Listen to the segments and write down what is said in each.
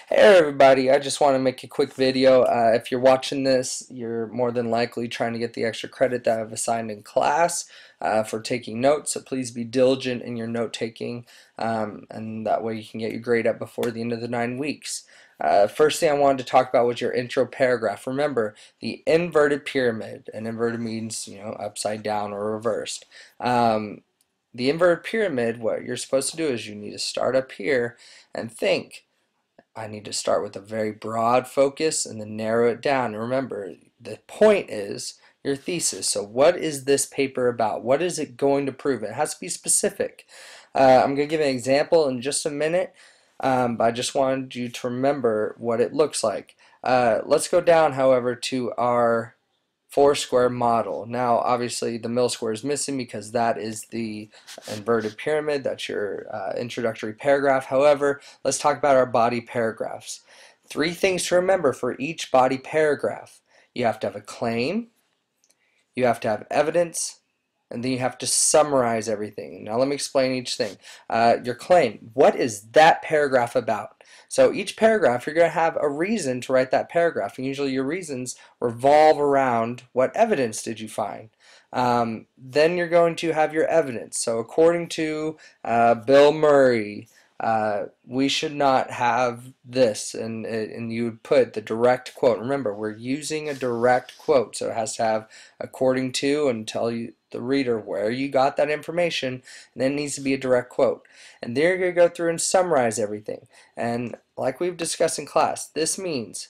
Hey everybody, I just want to make a quick video. If you're watching this, you're more than likely trying to get the extra credit that I've assigned in class for taking notes, so please be diligent in your note taking, and that way you can get your grade up before the end of the 9 weeks. First thing I wanted to talk about was your intro paragraph. Remember, the inverted pyramid, and inverted means, upside down or reversed. The inverted pyramid, what you're supposed to do is you need to start up here and think, I need to start with a very broad focus and then narrow it down. And remember, the point is your thesis. So what is this paper about? What is it going to prove? It has to be specific. I'm going to give an example in just a minute, but I just wanted you to remember what it looks like. Let's go down, however, to our four-square model. Now, obviously, the middle square is missing because that is the inverted pyramid. That's your introductory paragraph. However, let's talk about our body paragraphs. 3 things to remember for each body paragraph. You have to have a claim, you have to have evidence, and then you have to summarize everything. Now let me explain each thing. Your claim, what is that paragraph about? So each paragraph you're going to have a reason to write that paragraph, and usually your reasons revolve around what evidence did you find. Then you're going to have your evidence. So according to Bill Murray, we should not have this, and you would put the direct quote. Remember, we're using a direct quote, so it has to have according to and tell you the reader where you got that information, and then it needs to be a direct quote. And then you're going to go through and summarize everything. And like we've discussed in class, this means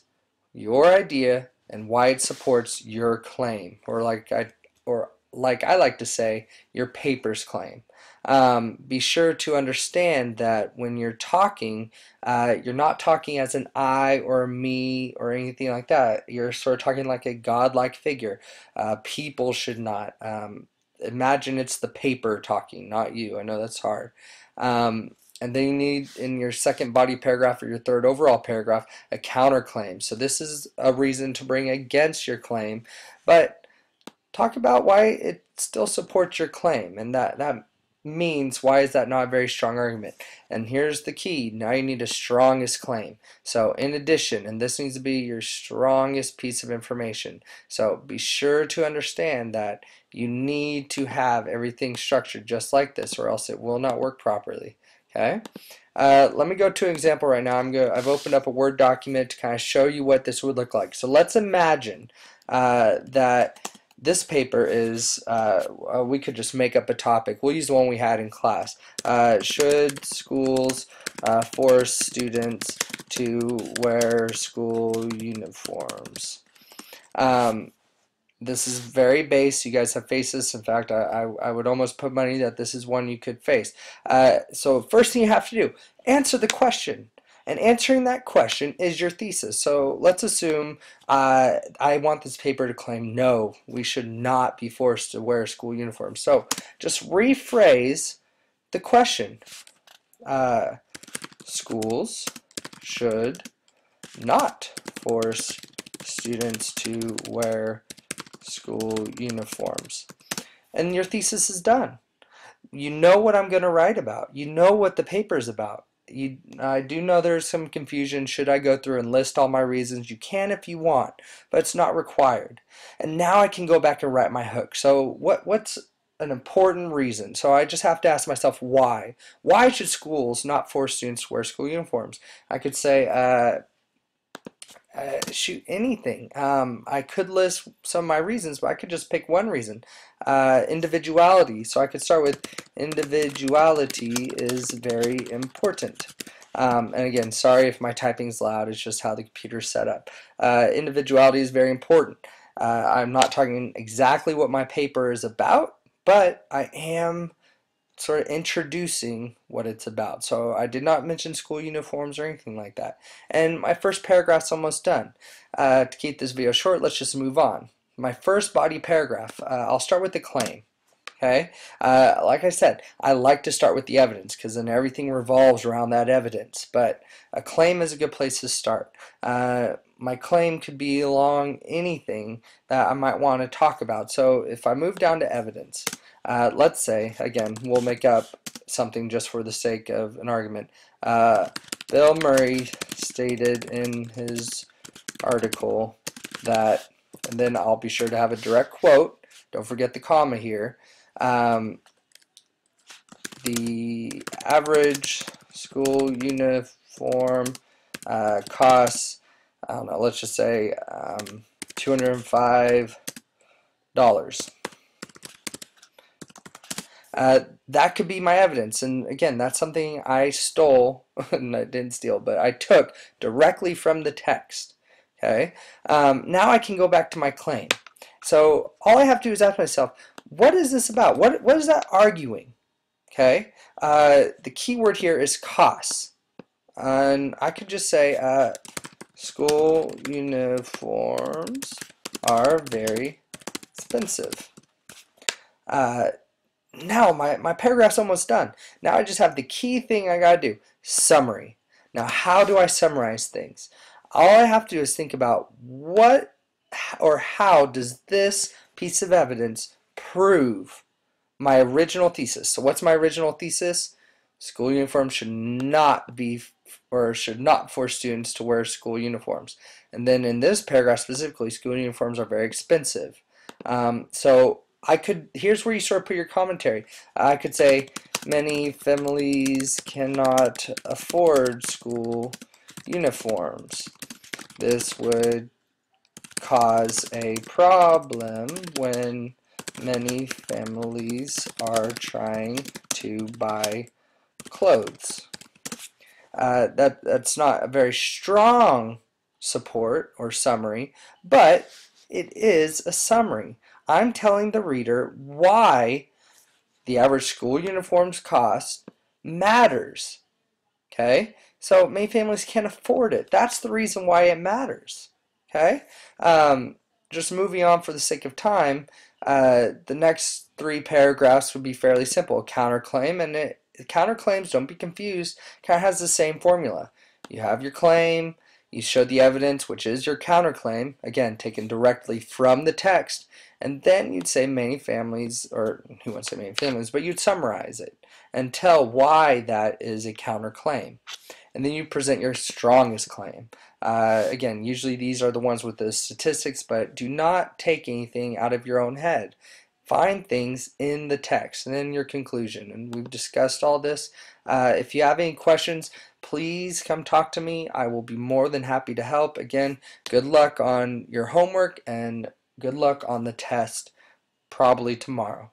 your idea and why it supports your claim, or like I like to say, your paper's claim. Be sure to understand that when you're talking, you're not talking as an I or a me or anything like that. You're sort of talking like a godlike figure. People should not. Imagine it's the paper talking, not you. I know that's hard. And then you need, in your second body paragraph or your third overall paragraph, a counterclaim. So this is a reason to bring against your claim, but talk about why it still supports your claim, and that means why is that not a very strong argument. And here's the key, now you need a strongest claim. So in addition, and this needs to be your strongest piece of information, so be sure to understand that you need to have everything structured just like this, or else it will not work properly. Okay, let me go to an example right now. I've opened up a Word document to kind of show you what this would look like. So let's imagine that this paper is, we could just make up a topic. We'll use the one we had in class. Should schools force students to wear school uniforms? This is very base. You guys have faced this. In fact, I would almost put money that this is one you could face. So first thing you have to do, answer the question. And answering that question is your thesis. So let's assume I want this paper to claim, no, we should not be forced to wear school uniforms. So just rephrase the question. Schools should not force students to wear school uniforms. And your thesis is done. You know what I'm going to write about. You know what the paper is about. I do know there's some confusion. Should I go through and list all my reasons? You can if you want, but it's not required. And now I can go back and write my hook. So what's an important reason? So I just have to ask myself why. Why should schools not force students to wear school uniforms? I could say, shoot, anything. I could list some of my reasons, but I could just pick one reason. Individuality. So I could start with individuality is very important. And again, sorry if my typing's loud, it's just how the computer's set up. Individuality is very important. I'm not talking exactly what my paper is about, but I am sort of introducing what it's about. So I did not mention school uniforms or anything like that. And my first paragraph's almost done. To keep this video short, let's just move on. My first body paragraph, I'll start with the claim. Okay, like I said, I like to start with the evidence because then everything revolves around that evidence. But a claim is a good place to start. My claim could be along anything that I might want to talk about. So if I move down to evidence, let's say, again, we'll make up something just for the sake of an argument. Bill Murray stated in his article that, and then I'll be sure to have a direct quote, don't forget the comma here, the average school uniform costs, I don't know, let's just say $205. That could be my evidence, and again, that's something I stole, and I didn't steal, but I took directly from the text. Okay, now I can go back to my claim. So all I have to do is ask myself, what is this about? What is that arguing? Okay, the key word here is costs, and I could just say school uniforms are very expensive. Now my paragraph's almost done. Now I just have the key thing I gotta do, summary. Now how do I summarize things? All I have to do is think about what or how does this piece of evidence prove my original thesis. So what's my original thesis? School uniforms should not be or should not force students to wear school uniforms. And then in this paragraph specifically, school uniforms are very expensive. So here's where you sort of put your commentary. I could say many families cannot afford school uniforms. This would cause a problem when many families are trying to buy clothes. That's not a very strong support or summary, but it is a summary. I'm telling the reader why the average school uniforms cost matters. Okay? So many families can't afford it. That's the reason why it matters. Okay? Just moving on for the sake of time, the next three paragraphs would be fairly simple. Counterclaim, and counterclaims, don't be confused, kind of has the same formula. You have your claim, you show the evidence, which is your counterclaim, again, taken directly from the text, and then you'd say many families, or who wants to say many families, but you'd summarize it and tell why that is a counterclaim. And then you present your strongest claim. Again, usually these are the ones with the statistics, but do not take anything out of your own head. Find things in the text and then your conclusion. And we've discussed all this. If you have any questions, please come talk to me. I will be more than happy to help. Again, good luck on your homework and good luck on the test probably tomorrow.